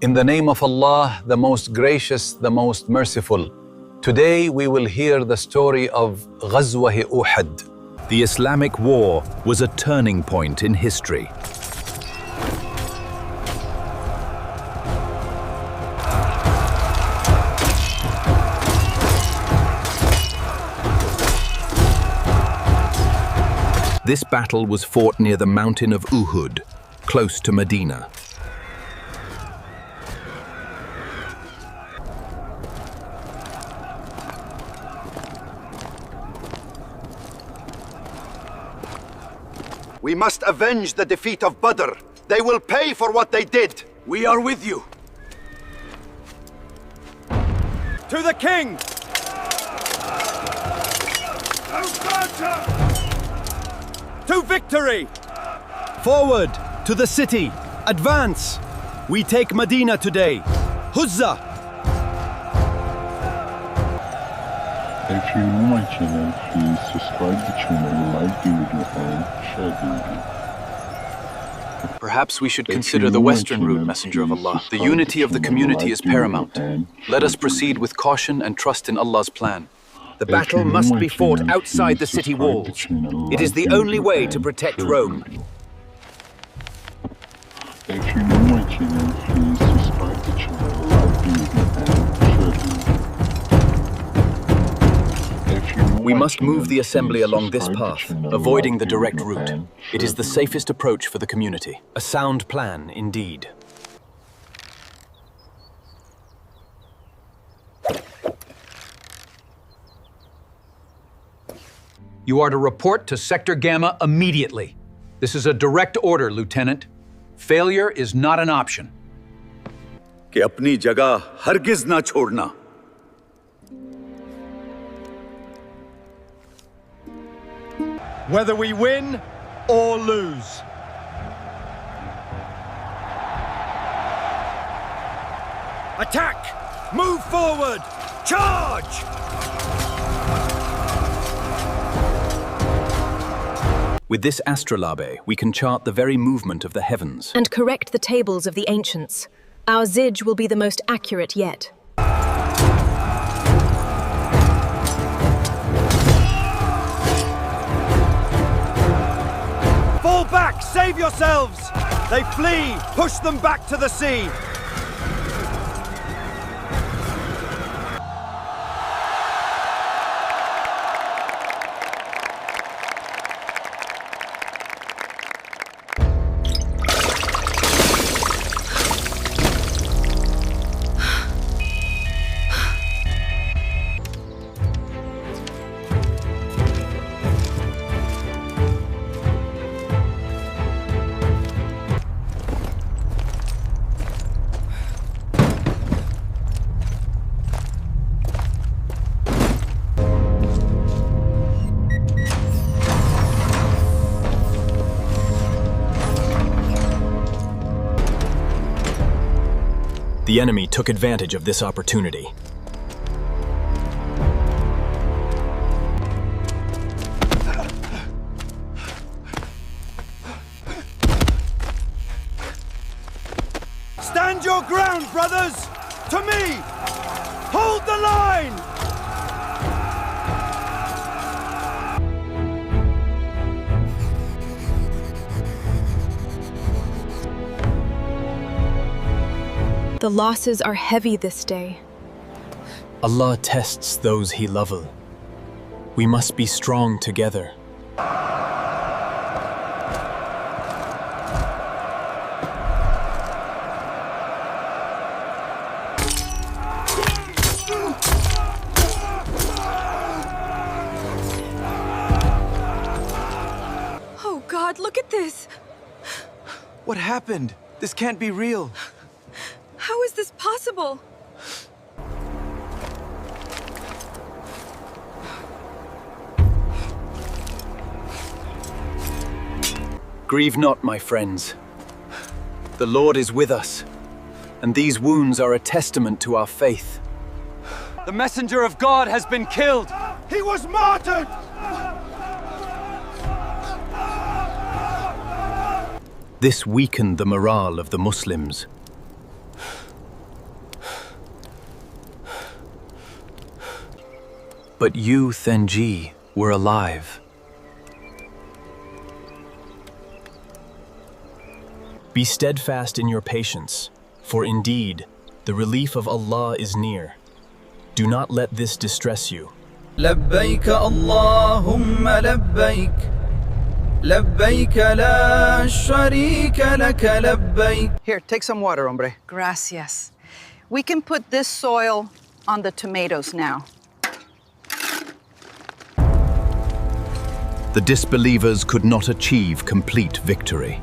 In the name of Allah, the most gracious, the most merciful. Today we will hear the story of غزوة Uhud. The Islamic war was a turning point in history. This battle was fought near the mountain of Uhud, close to Medina. We must avenge the defeat of Badr. They will pay for what they did. We are with you. To the king! To victory! Forward to the city. Advance. We take Medina today. Huzzah! If you're new my channel, please subscribe the channel, like the video and share the video. Perhaps we should consider the Western route, Messenger of Allah. The unity of the community is paramount. Let us proceed with caution and trust in Allah's plan. The battle must be fought outside the city walls. It is the only way to protect Rome. If you're new my channel, please subscribe the channel, like the video and share the video. We must move the assembly along this path, avoiding the direct route. It is the safest approach for the community. A sound plan, indeed. You are to report to Sector Gamma immediately. This is a direct order, Lieutenant. Failure is not an option. कि अपनी जगह हरगिज ना छोड़ना. Whether we win or lose. Attack! Move forward! Charge! With this astrolabe, we can chart the very movement of the heavens. And correct the tables of the ancients. Our Zij will be the most accurate yet. Fall back! Save yourselves! They flee! Push them back to the sea! The enemy took advantage of this opportunity. Stand your ground, brothers! To me! Hold the line! The losses are heavy this day. Allah tests those He loveth. We must be strong together. Oh God, look at this! What happened? This can't be real. How is this possible? Grieve not, my friends. The Lord is with us, and these wounds are a testament to our faith. The messenger of God has been killed! He was martyred! This weakened the morale of the Muslims. But you, Thenji, were alive. Be steadfast in your patience, for indeed, the relief of Allah is near. Do not let this distress you. لبيك اللهم لبيك لبيك لا شريك لك لبيك. Here, take some water, hombre. Gracias. We can put this soil on the tomatoes now. The disbelievers could not achieve complete victory.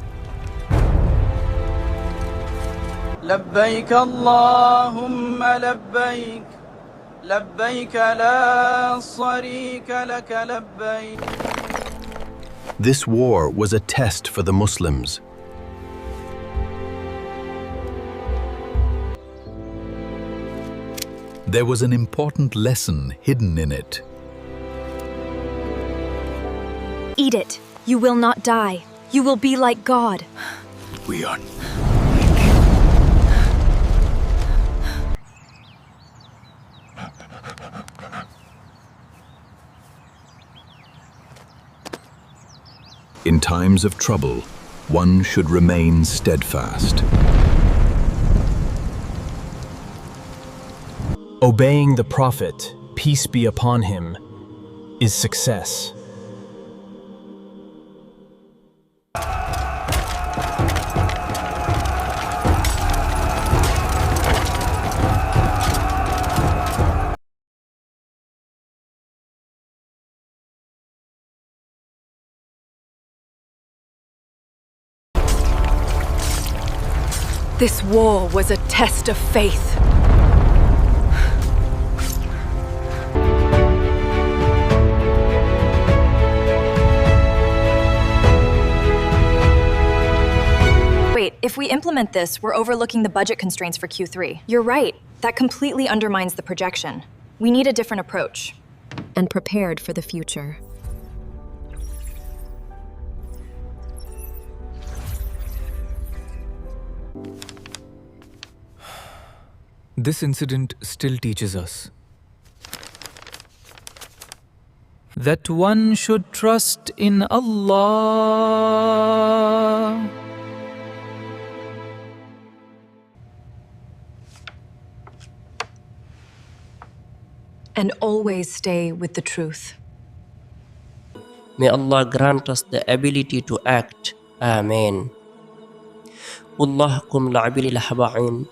لبيك اللهم لبيك لبيك لا شريك لك لبيك. This war was a test for the Muslims. There was an important lesson hidden in it. Eat it. You will not die. You will be like God. We are... In times of trouble, one should remain steadfast. Obeying the Prophet, peace be upon him, is success. This war was a test of faith. Wait, if we implement this, we're overlooking the budget constraints for Q3. You're right. That completely undermines the projection. We need a different approach. And prepared for the future. This incident still teaches us that one should trust in Allah. And always stay with the truth. May Allah grant us the ability to act. Amen. Allahumma la'abili lahba'in.